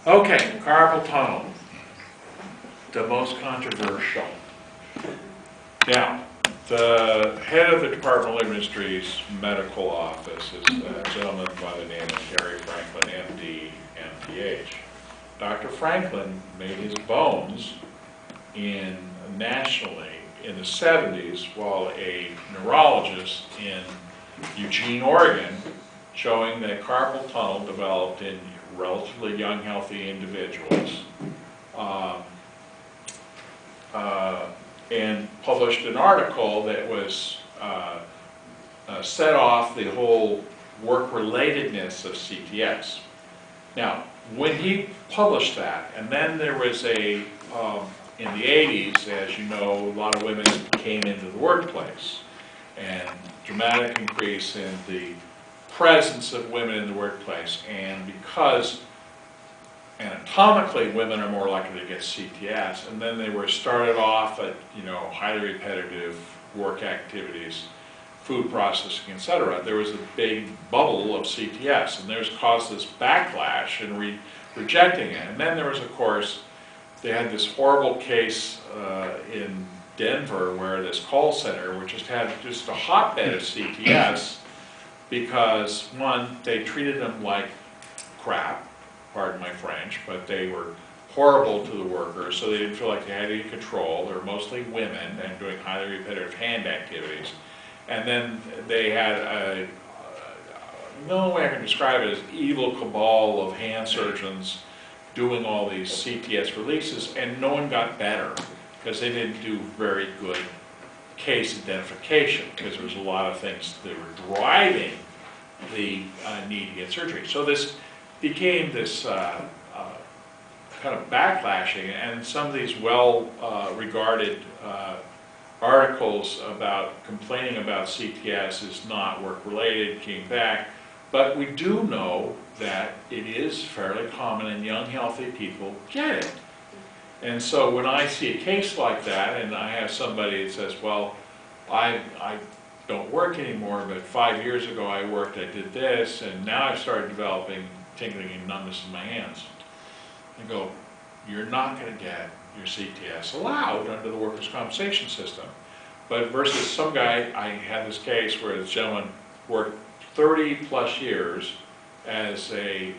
Okay, carpal tunnel, the most controversial. Now, the head of the Department of Labor Industries medical office is a gentleman by the name of Gary Franklin, MD, MPH. Dr. Franklin made his bones nationally in the 70s while a neurologist in Eugene, Oregon, showing that carpal tunnel developed in relatively young, healthy individuals, and published an article that was set off the whole work-relatedness of CTS. Now, when he published that, and then there was in the 80s, as you know, a lot of women came into the workplace, and dramatic increase in the presence of women in the workplace, and because anatomically women are more likely to get CTS, and then they were started off at highly repetitive work activities, food processing, etc. There was a big bubble of CTS, and there's caused this backlash and rejecting it. And then there was, of course, they had this horrible case in Denver where this call center, which just had a hotbed of CTS, because one, they treated them like crap, pardon my French, but they were horrible to the workers, so they didn't feel like they had any control. They were mostly women and doing highly repetitive hand activities. And then they had no way I can describe it as evil cabal of hand surgeons doing all these CTS releases, and no one got better because they didn't do very good case identification, because there was a lot of things that were driving the need to get surgery. So this became this kind of backlashing, and some of these well-regarded articles about complaining about CTS is not work-related came back, but we do know that it is fairly common and young, healthy people get it. And so when I see a case like that, and I have somebody that says, well, I don't work anymore, but 5 years ago I worked, I did this, and now I've started developing tingling and numbness in my hands. I go, you're not going to get your CTS allowed under the workers' compensation system. But versus some guy, I had this case where this gentleman worked 30 plus years as a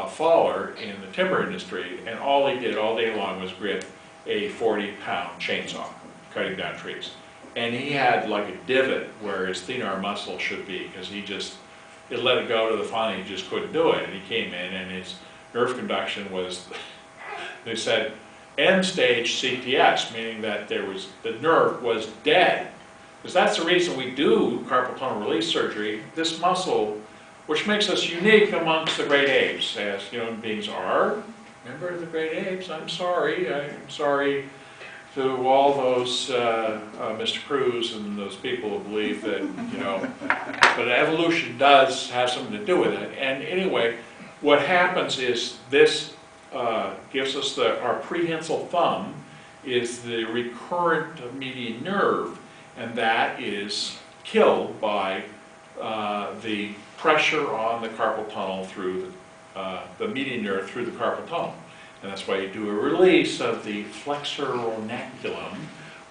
faller in the timber industry, and all he did all day long was grip a 40-pound chainsaw, cutting down trees. And he had like a divot where his thenar muscle should be, because it let it go to the finally he just couldn't do it. And he came in and his nerve conduction was, they said, end stage CTS, meaning that the nerve was dead. Because that's the reason we do carpal tunnel release surgery. This muscle, which makes us unique amongst the great apes, as human beings are. Remember the great apes? I'm sorry to all those Mr. Cruz and those people who believe that, but evolution does have something to do with it. And anyway, what happens is this gives us our prehensile thumb is the recurrent median nerve, and that is killed by the pressure on the carpal tunnel through the median nerve through the carpal tunnel. And that's why you do a release of the flexor ornaculum,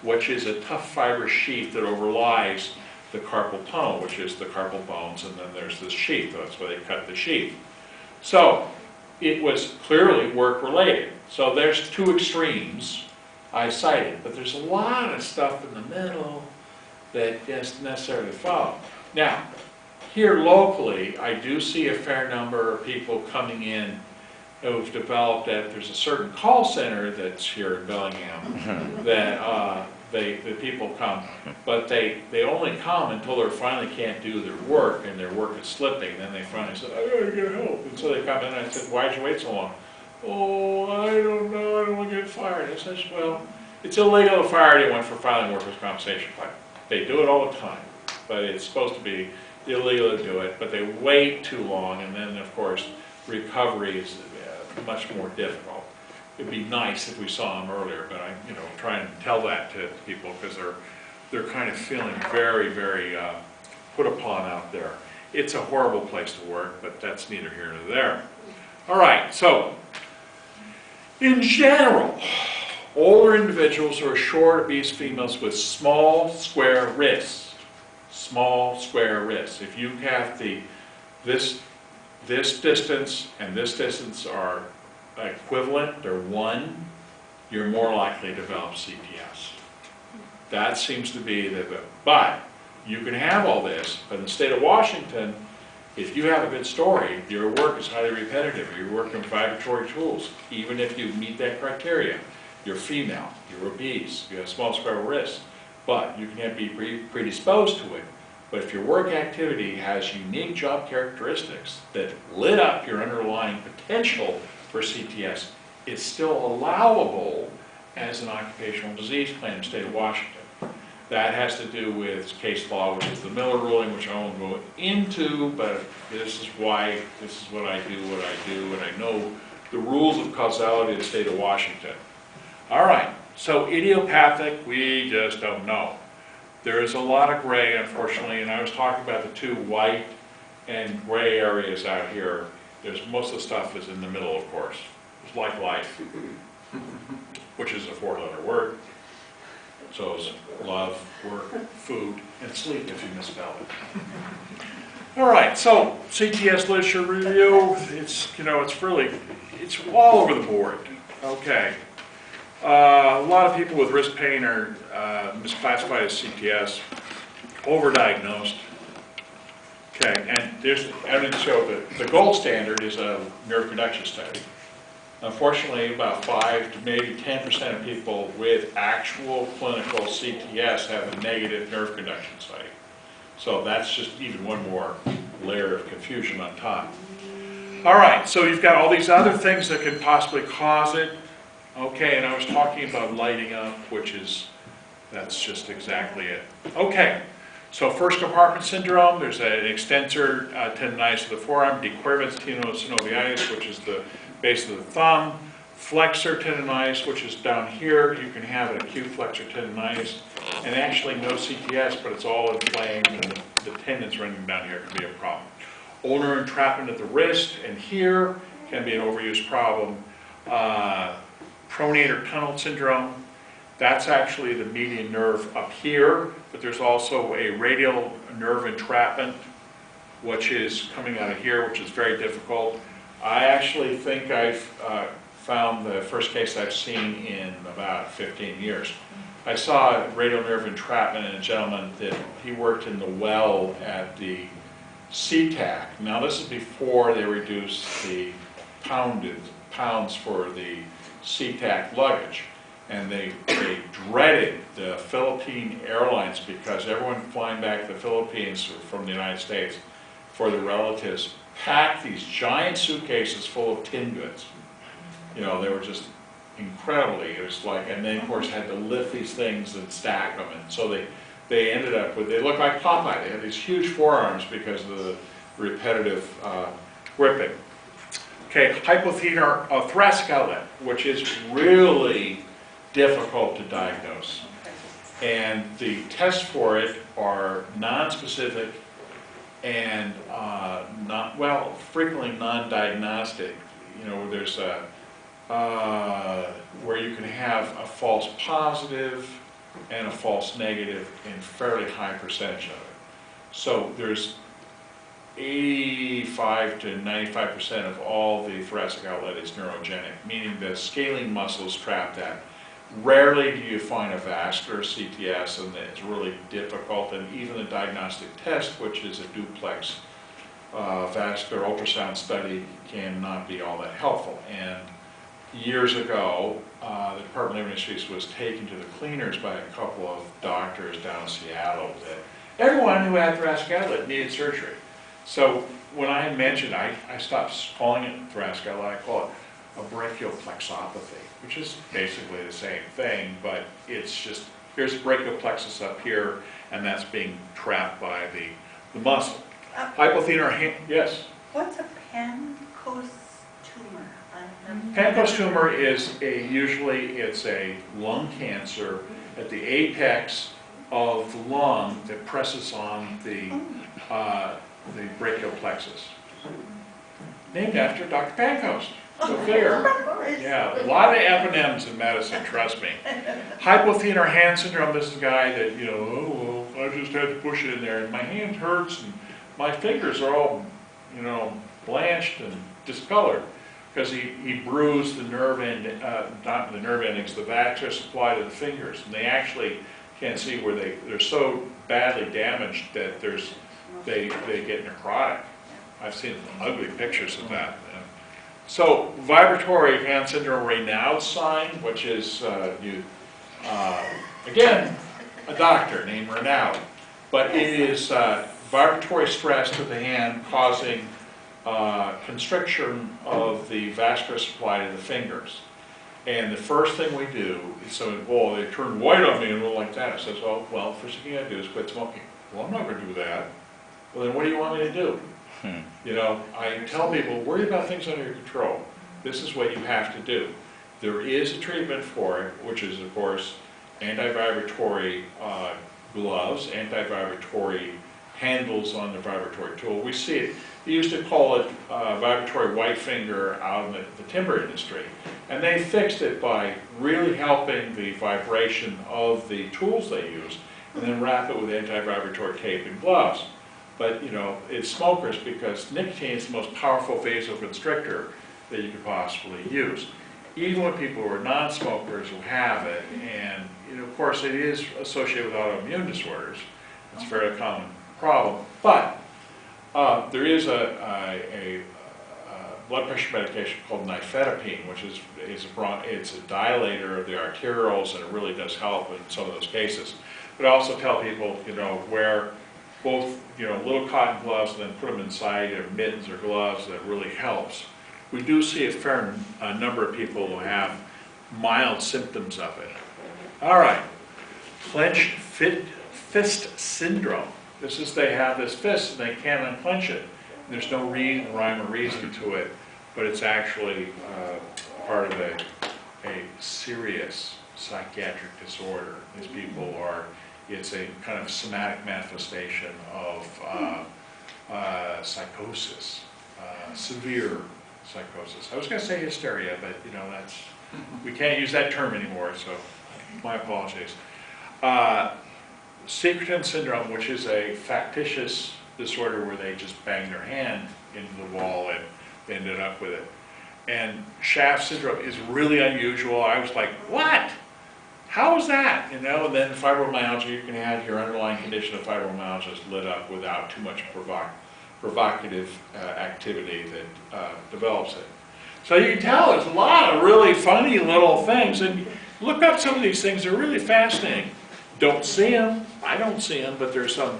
which is a tough fibrous sheath that overlies the carpal tunnel, which is the carpal bones, and then there's this sheath. That's why they cut the sheath. So it was clearly work-related. So there's two extremes I cited, but there's a lot of stuff in the middle that isn't necessarily followed. Now, here locally, I do see a fair number of people coming in who've developed that there's a certain call center that's here in Bellingham that the people come, but they only come until they finally can't do their work and their work is slipping. Then they finally say, I gotta get help. And so they come in and I said, why'd you wait so long? Oh, I don't know, I don't want to get fired. I said, well, it's illegal to fire anyone for filing workers' compensation claim. They do it all the time, but it's supposed to be illegal to do it, but they wait too long, and then of course recovery is much more difficult. It'd be nice if we saw them earlier, but I try and tell that to people because they're kind of feeling very, very put upon out there. It's a horrible place to work, but that's neither here nor there. All right, so In general, older individuals are short, obese females with small, square wrists. Small, square wrists. If you have this distance and this distance are equivalent, they're 1, you're more likely to develop CTS. That seems to be but you can have all this, but in the state of Washington, if you have a good story, your work is highly repetitive, you're working with vibratory tools, even if you meet that criteria, you're female, you're obese, you have small square wrists, but you can be predisposed to it. But if your work activity has unique job characteristics that lit up your underlying potential for CTS, it's still allowable as an occupational disease claim in the state of Washington. That has to do with case law, which is the Miller ruling, which I won't go into, but this is what I do, and I know the rules of causality of the state of Washington. All right, so idiopathic, we just don't know. There is a lot of gray, unfortunately, and I was talking about the 2 white and gray areas out here. Most of the stuff is in the middle, of course. It's like life, which is a 4-letter word. So is love, work, food, and sleep if you misspell it. All right, so CTS literature review, it's all over the board. Okay. A lot of people with wrist pain are misclassified as CTS, overdiagnosed. Okay, and there's evidence to show that the gold standard is a nerve conduction study. Unfortunately, about 5 to maybe 10% of people with actual clinical CTS have a negative nerve conduction study. So that's just even one more layer of confusion on top. All right, so you've got all these other things that could possibly cause it. Okay, and I was talking about lighting up, that's just exactly it. Okay, so first compartment syndrome, there's an extensor tendonitis of the forearm, dequervens synoviitis, which is the base of the thumb, flexor tendonitis, which is down here. You can have an acute flexor tendonitis, and actually no CTS, but it's all inflamed, and the tendons running down here can be a problem. Ulnar entrapment at the wrist and here can be an overuse problem. Pronator tunnel syndrome, that's actually the median nerve up here, but there's also a radial nerve entrapment, which is coming out of here, which is very difficult. I actually think I've found the first case I've seen in about 15 years. I saw a radial nerve entrapment in a gentleman that he worked in the well at the SeaTac. Now this is before they reduced the pounds for the SeaTac luggage, and they dreaded the Philippine Airlines because everyone flying back to the Philippines from the United States for the relatives packed these giant suitcases full of tin goods. You know, they were just incredibly, it was like, and then of course had to lift these things and stack them, and so they ended up with, they looked like Popeye. They had these huge forearms because of the repetitive gripping. Okay, hypothenar thoracic outlet, which is really difficult to diagnose. And the tests for it are non-specific and frequently non-diagnostic. You know, there's where you can have a false positive and a false negative in fairly high percentage of it. So there's 85 to 95% of all the thoracic outlet is neurogenic, meaning the scalene muscle is trapped at. Rarely do you find a vascular CTS, and it's really difficult, and even the diagnostic test, which is a duplex vascular ultrasound study, cannot be all that helpful. And years ago, the Department of Industries was taken to the cleaners by a couple of doctors down in Seattle that everyone who had thoracic outlet needed surgery. So when I mentioned, I stopped calling it thoracic outlet, I call it a brachioplexopathy, which is basically the same thing, but it's just, here's a brachial up here, and that's being trapped by the muscle. Hypothenar, yes? What's a Pancoast tumor? Pancoast tumor is usually it's a lung cancer at the apex of the lung that presses on the brachial plexus. Named after Dr. Pancoast. Go figure. Yeah, a lot of M&Ms in medicine, trust me. Hypothenar hand syndrome, this is a guy that, you know, oh, well, I just had to push it in there, and my hand hurts, and my fingers are all, you know, blanched and discolored, because he bruised the nerve end, not the nerve endings, the vascular supply to the fingers, and they actually can't see where they're so badly damaged that they get necrotic. I've seen ugly pictures of that. So vibratory hand syndrome Raynaud's sign, which is again a doctor named Raynaud, but it is vibratory stress to the hand causing constriction of the vascular supply to the fingers. And the first thing we do is, so, well, they turn white on me and go like that. I says, oh, well, first thing you gotta do is quit smoking. Well, I'm not gonna do that. Well, then what do you want me to do? You know, I tell people, worry about things under your control. This is what you have to do. There is a treatment for it, which is, of course, anti-vibratory gloves, anti-vibratory handles on the vibratory tool. We see it. They used to call it vibratory white finger out in the timber industry. And they fixed it by really helping the vibration of the tools they use, and then wrap it with anti-vibratory tape and gloves. But, you know, it's smokers because nicotine is the most powerful vasoconstrictor that you could possibly use. Even with people who are non-smokers who have it, and, you know, of course it is associated with autoimmune disorders. It's a very common problem. But there is a blood pressure medication called nifedipine, which is it's a dilator of the arterioles, and it really does help in some of those cases. But I also tell people, you know, wear both, you know, little cotton gloves and then put them inside, or mittens or gloves. That really helps. We do see a fair number of people who have mild symptoms of it. All right, clenched fist syndrome. This is, they have this fist and they can't unclench it. There's no rhyme or reason to it, but it's actually part of a serious psychiatric disorder. These people are, it's a kind of somatic manifestation of psychosis, severe psychosis. I was going to say hysteria, but you know, that's, we can't use that term anymore, so my apologies. Secretin syndrome, which is a factitious disorder where they just bang their hand into the wall and they ended up with it. And shaft syndrome is really unusual. I was like, what? How is that? You know, and then fibromyalgia, you can have your underlying condition of fibromyalgia is lit up without too much provocative activity that develops it. So you can tell there's a lot of really funny little things, and look up some of these things, they're really fascinating. Don't see them, I don't see them, but there's some.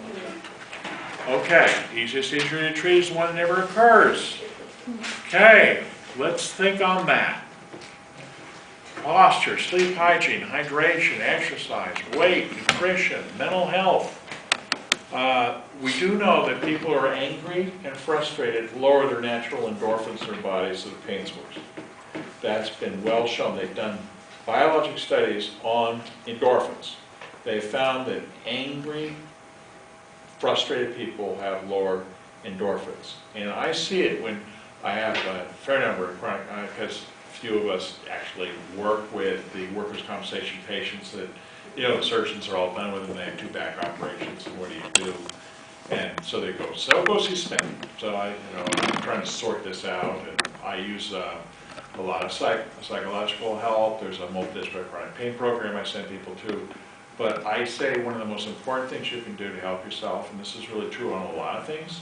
Okay, easiest injury to treat is one that never occurs. Okay, let's think on that. Posture, sleep hygiene, hydration, exercise, weight, nutrition, mental health. We do know that people who are angry and frustrated lower their natural endorphins in their bodies to the pain source. That's been well shown. They've done biologic studies on endorphins. They found that angry, frustrated people have lower endorphins. And I see it when I have a fair number of chronic, because few of us actually work with the workers' compensation patients that, you know, the surgeons are all done with them, they have 2 back operations, and what do you do? And so they go, so go see Smith. So I'm trying to sort this out, and I use a lot of psychological help. There's a multi-district chronic pain program I send people to. But I say one of the most important things you can do to help yourself, and this is really true on a lot of things,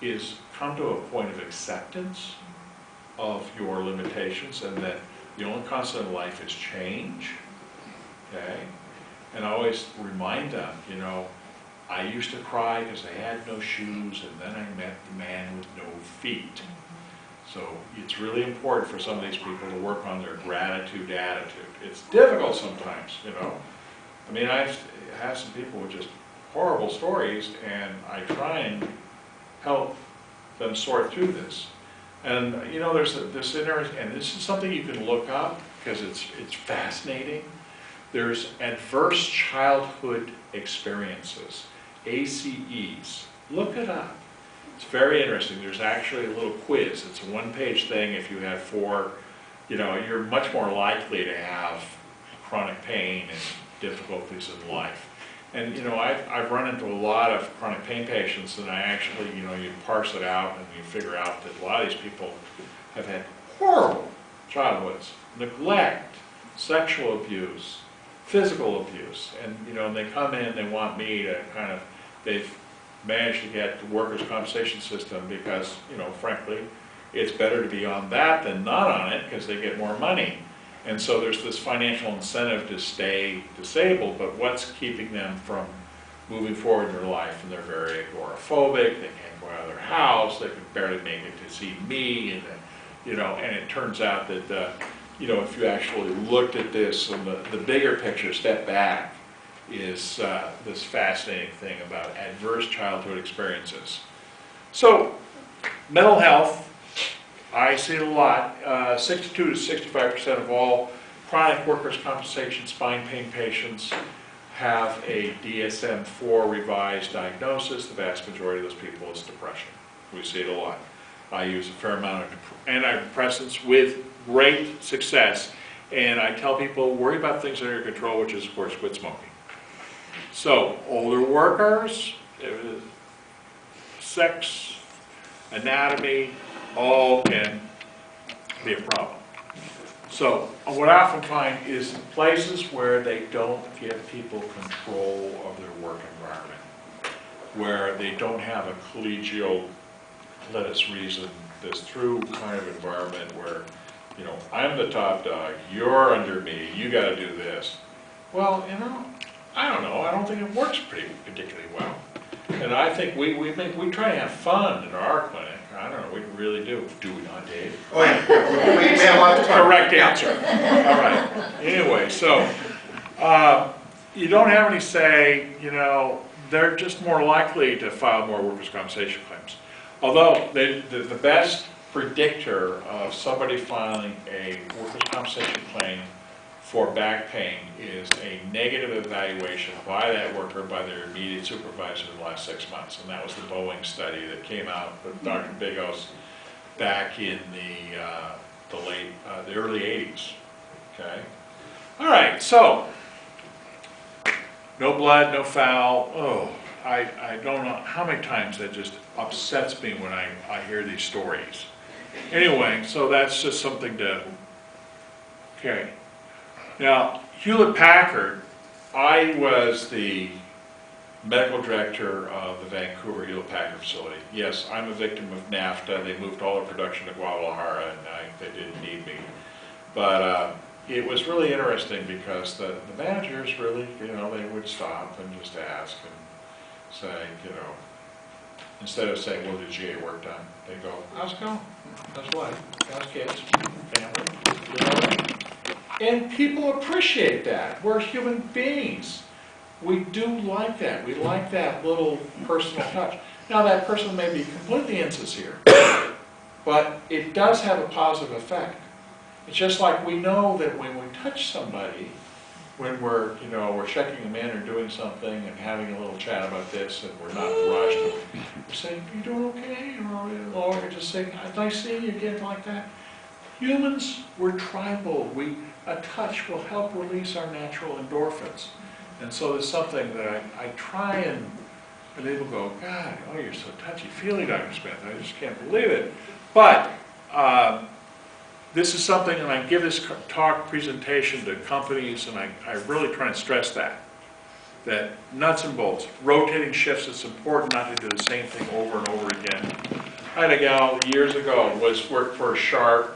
is come to a point of acceptance of your limitations, and that the only constant in life is change, okay? And I always remind them, you know, I used to cry because I had no shoes, and then I met the man with no feet. So it's really important for some of these people to work on their gratitude attitude. It's difficult sometimes, you know. I mean, I've had some people with just horrible stories, and I try and help them sort through this. And you know, there's this and this is something you can look up because it's fascinating. There's adverse childhood experiences, ACEs. Look it up. It's very interesting. There's actually a little quiz. It's a one-page thing. If you have 4, you're much more likely to have chronic pain and difficulties in life. And, I've run into a lot of chronic pain patients, and I actually, you parse it out and you figure out that a lot of these people have had horrible childhoods, neglect, sexual abuse, physical abuse, and, and they come in, they want me to they've managed to get the workers' compensation system because, frankly, it's better to be on that than not on it because they get more money. And so there's this financial incentive to stay disabled, but what's keeping them from moving forward in their life? And they're very agoraphobic, they can't go out of their house, they can barely make it to see me, and and it turns out that, if you actually looked at this and the bigger picture, step back, is this fascinating thing about adverse childhood experiences. So, mental health, I see it a lot. 62 to 65% of all chronic workers' compensation spine pain patients have a DSM-IV revised diagnosis. The vast majority of those people is depression. We see it a lot. I use a fair amount of antidepressants with great success, and I tell people, worry about things under your control, which is, of course, quit smoking. So, older workers, sex, anatomy, all can be a problem. So, what I often find is places where they don't give people control of their work environment, where they don't have a collegial, let us reason this through kind of environment where, I'm the top dog, you're under me, you got to do this. Well, I don't know. I don't think it works particularly well. And I think we try to have fun in our clinic. I don't know. We really do. Do we not, Dave? Oh yeah. We have a lot of fun. Correct answer. All right. Anyway, so you don't have any say. They're just more likely to file more workers' compensation claims. Although the best predictor of somebody filing a workers' compensation claim for back pain is a negative evaluation by that worker by their immediate supervisor in the last 6 months. And that was the Boeing study that came out with Dr. Bigos back in the early 80s. Okay? All right, so no blood, no foul. Oh, I don't know how many times that just upsets me when I hear these stories. Anyway, so that's just something to, okay. Now, Hewlett-Packard, I was the medical director of the Vancouver Hewlett-Packard facility. Yes, I'm a victim of NAFTA. They moved all their production to Guadalajara, and they didn't need me. But it was really interesting because the managers really, they would stop and just ask and say, instead of saying, well, did you get your work done? They go, how's it going? How's life? How's kids? Family? And people appreciate that. We're human beings. We do like that. We like that little personal touch. Now, that person may be completely insincere, but it does have a positive effect. It's just like we know that when we touch somebody, when we're checking them in or doing something and having a little chat about this, and we're not rushed, we're saying, "You doing okay?" Or we're just saying, "Nice seeing you again," like that. Humans, we're tribal. A touch will help release our natural endorphins. And so it's something that I try and people go, God, oh, you're so touchy-feely, Dr. Smith. I just can't believe it. But this is something, and I give this talk presentation to companies, and I really try and stress that nuts and bolts, rotating shifts, it's important not to do the same thing over and over again. I had a gal years ago worked for Sharp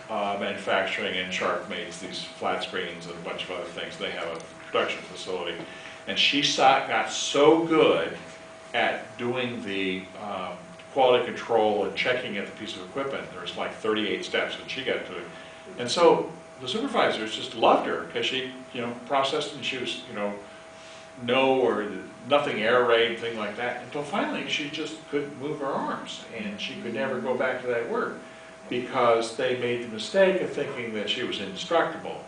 Manufacturing, and Sharp makes these flat screens and a bunch of other things. They have a production facility, and she got so good at doing the quality control and checking at the piece of equipment. There's like 38 steps, and she got to it. And so the supervisors just loved her because she, processed, and she was, no or nothing air raid, thing like that. Until finally, she just couldn't move her arms, and she could never go back to that work, because they made the mistake of thinking that she was indestructible.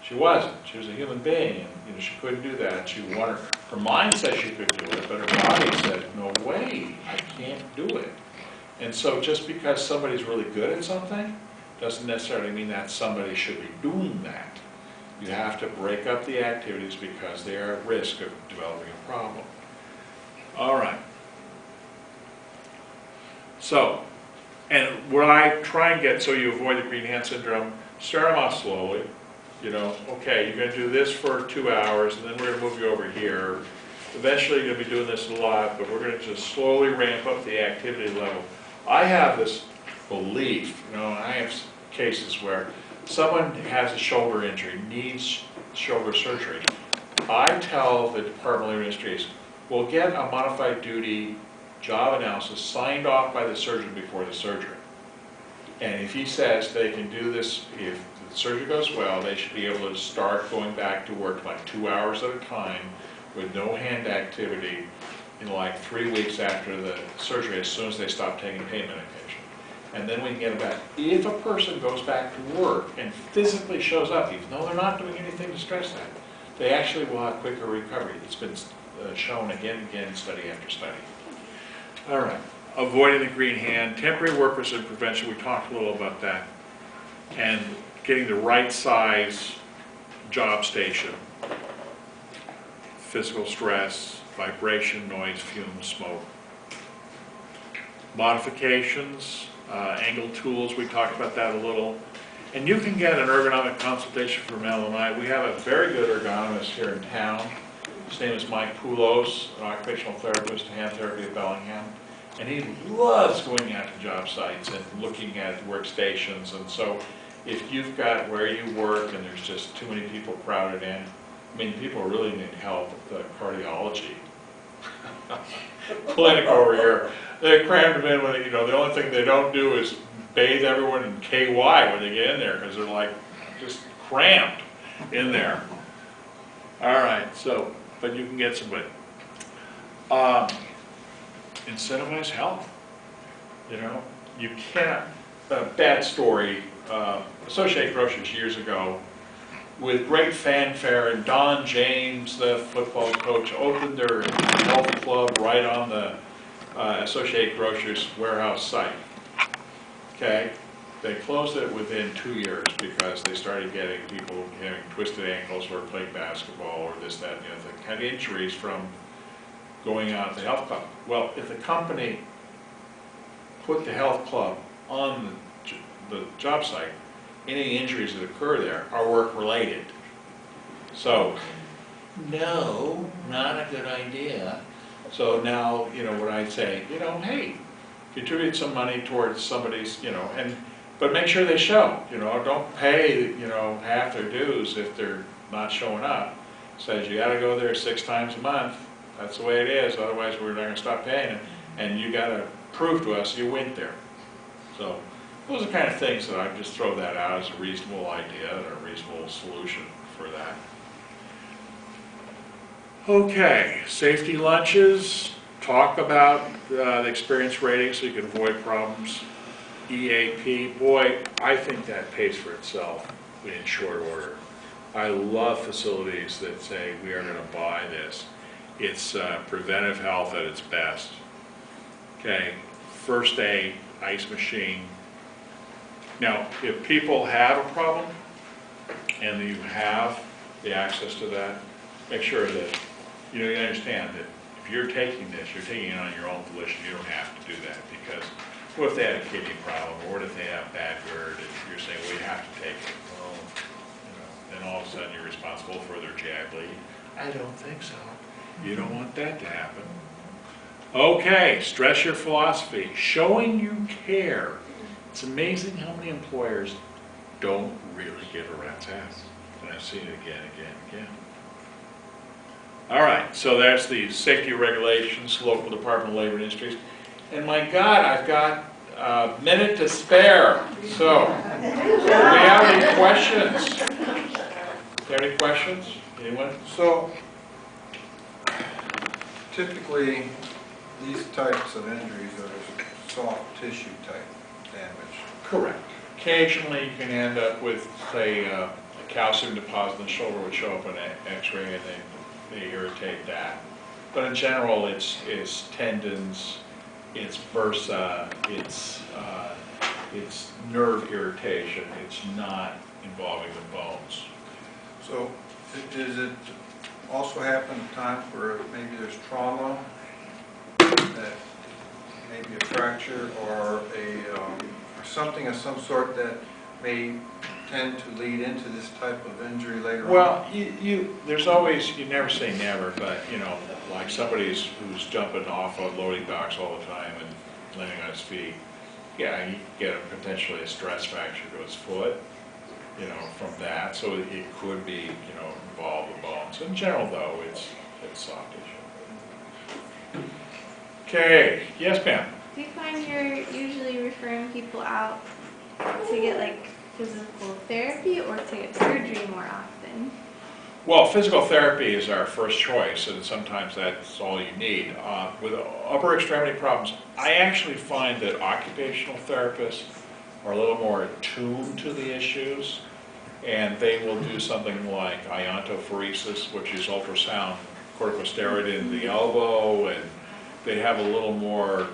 She wasn't. She was a human being, and she couldn't do that. She wanted, her mind said she could do it, but her body said, no way, I can't do it. And so just because somebody's really good at something, doesn't necessarily mean that somebody should be doing that. You have to break up the activities because they are at risk of developing a problem. All right. So, and what I try and get, so you avoid the green hand syndrome, start them off slowly. You know, okay, you're going to do this for 2 hours, and then we're going to move you over here. Eventually, you're going to be doing this a lot, but we're going to just slowly ramp up the activity level. I have this belief, you know, I have cases where someone has a shoulder injury, needs shoulder surgery. I tell the Department of Labor Industries, we'll get a modified duty job analysis signed off by the surgeon before the surgery. And if he says they can do this, if the surgery goes well, they should be able to start going back to work like 2 hours at a time with no hand activity in like 3 weeks after the surgery, as soon as they stop taking pain medication. And then we can get them back. If a person goes back to work and physically shows up, even though they're not doing anything to stress that, they actually will have quicker recovery. It's been shown again and again, study after study. All right, avoiding the green hand, temporary workers and prevention, we talked a little about that. And getting the right size job station. Physical stress, vibration, noise, fumes, smoke. Modifications, angle tools, we talked about that a little. And you can get an ergonomic consultation from LMI. We have a very good ergonomist here in town. His name is Mike Poulos, an occupational therapist, hand therapy at Bellingham. And he loves going out to job sites and looking at workstations. And so if you've got where you work and there's just too many people crowded in, I mean, people really need help with the cardiology clinic over here. They crammed them in when, you know, the only thing they don't do is bathe everyone in KY when they get in there because they're like just cramped in there. All right, so, but you can get somebody. Incentivize health. You know, you can't, a bad story, Associated Grocers years ago, with great fanfare, and Don James, the football coach, opened their health club right on the Associated Grocers warehouse site. Okay, they closed it within 2 years because they started getting people having twisted ankles or playing basketball or this, that, and the other thing, had injuries from going out at the health club. Well, if the company put the health club on the job site, any injuries that occur there are work-related. So, no, not a good idea. So now, you know, what I say, you know, hey, contribute some money towards somebody's, you know, but make sure they show, you know, don't pay, you know, half their dues if they're not showing up. Says you gotta go there 6 times a month, that's the way it is, otherwise we're not gonna stop paying it, and you gotta prove to us you went there. So, those are the kind of things that I just throw that out as a reasonable idea and a reasonable solution for that. Okay, safety lunches, talk about the experience rating so you can avoid problems. EAP, boy, I think that pays for itself in short order. I love facilities that say we are going to buy this. It's preventive health at its best. Okay, first aid, ice machine. Now, if people have a problem and you have the access to that, make sure that you understand that if you're taking this, you're taking it on your own volition. You don't have to do that because what if they had a kidney problem or what if they have bad GERD and you're saying, well, you have to take it. Well, you know, then all of a sudden you're responsible for their GI bleed. I don't think so. You don't want that to happen. Okay, stress your philosophy. Showing you care. It's amazing how many employers don't really give a rat's ass. And I've seen it again, again, again. All right, so that's the safety regulations, local Department of Labor and Industries. And my God, I've got a minute to spare. So, do we have any questions? Do you have any questions? Anyone? So, typically, these types of injuries are soft tissue type damage. Correct. Occasionally you can end up with, say, a calcium deposit in the shoulder would show up in an x-ray and they irritate that. But in general, it's tendons, it's bursa, it's nerve irritation, it's not involving the bones. So does it also happen at times where maybe there's trauma, that maybe a fracture or or something of some sort that may tend to lead into this type of injury later on? Well, there's always, you never say never, but you know, like somebody's who's jumping off a loading docks all the time and landing on his feet, yeah, you get potentially a stress fracture to his foot, you know, from that. So it could be, you know, involve the bones. In general, though, it's soft tissue. Okay, yes, ma'am. Do you find you're usually referring people out to get like physical therapy or to get surgery more often? Well, physical therapy is our first choice, and sometimes that's all you need. With upper extremity problems, I actually find that occupational therapists are a little more attuned to the issues, and they will do something like iontophoresis, which is ultrasound corticosteroid in the elbow, and they have a little more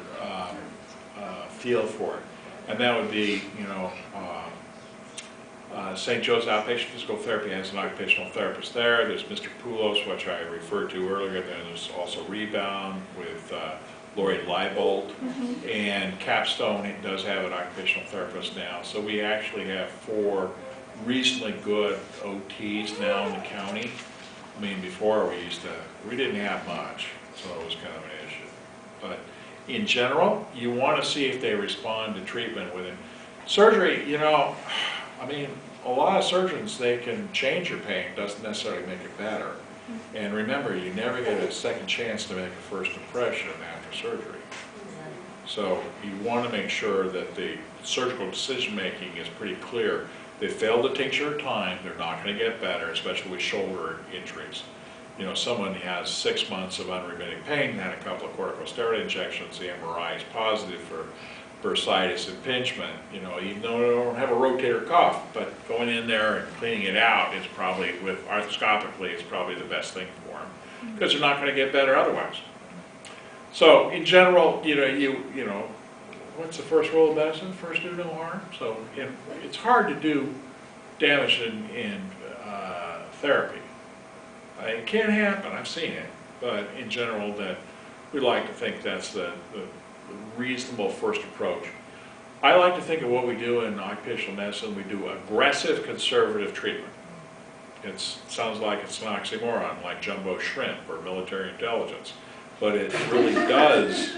feel for it. And that would be, you know, St. Joe's Outpatient Physical Therapy has an occupational therapist there. There's Mr. Poulos, which I referred to earlier. Then there's also Rebound with Lori Leibold. And Capstone does have an occupational therapist now. So we actually have 4 reasonably good OTs now in the county. I mean, before we didn't have much, so it was kind of an issue. But in general, you want to see if they respond to treatment with it. Surgery, you know, I mean, a lot of surgeons, they can change your pain, doesn't necessarily make it better. And remember, you never get a second chance to make a first impression after surgery. So you want to make sure that the surgical decision-making is pretty clear. They failed to take your time, they're not going to get better, especially with shoulder injuries. You know, someone has 6 months of unremitting pain, had a couple of corticosteroid injections, the MRI is positive for bursitis impingement, you know, even though they don't have a rotator cuff, but going in there and cleaning it out is probably, with arthroscopically, is probably the best thing for them, because they're not going to get better otherwise. So in general, you know, what's the first rule of medicine? First, do no harm. So it's hard to do damage in therapy. It can happen, I've seen it, but in general, that we like to think that's the reasonable first approach. I like to think of what we do in occupational medicine. We do aggressive conservative treatment. It sounds like it's an oxymoron, like jumbo shrimp or military intelligence, but it really does.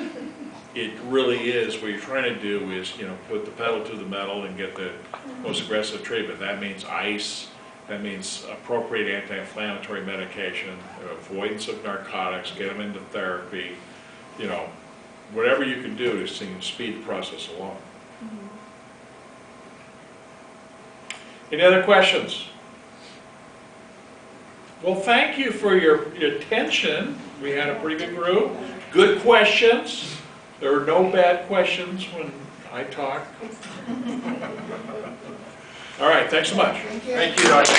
It really is. What you're trying to do is, you know, put the pedal to the metal and get the most aggressive treatment. That means ice. That means appropriate anti-inflammatory medication, avoidance of narcotics, get them into therapy, you know, whatever you can do to speed the process along. Any other questions? Well, thank you for your attention. We had a pretty good group. Good questions. There were no bad questions when I talk. All right, thanks so much. Thank you, Dr.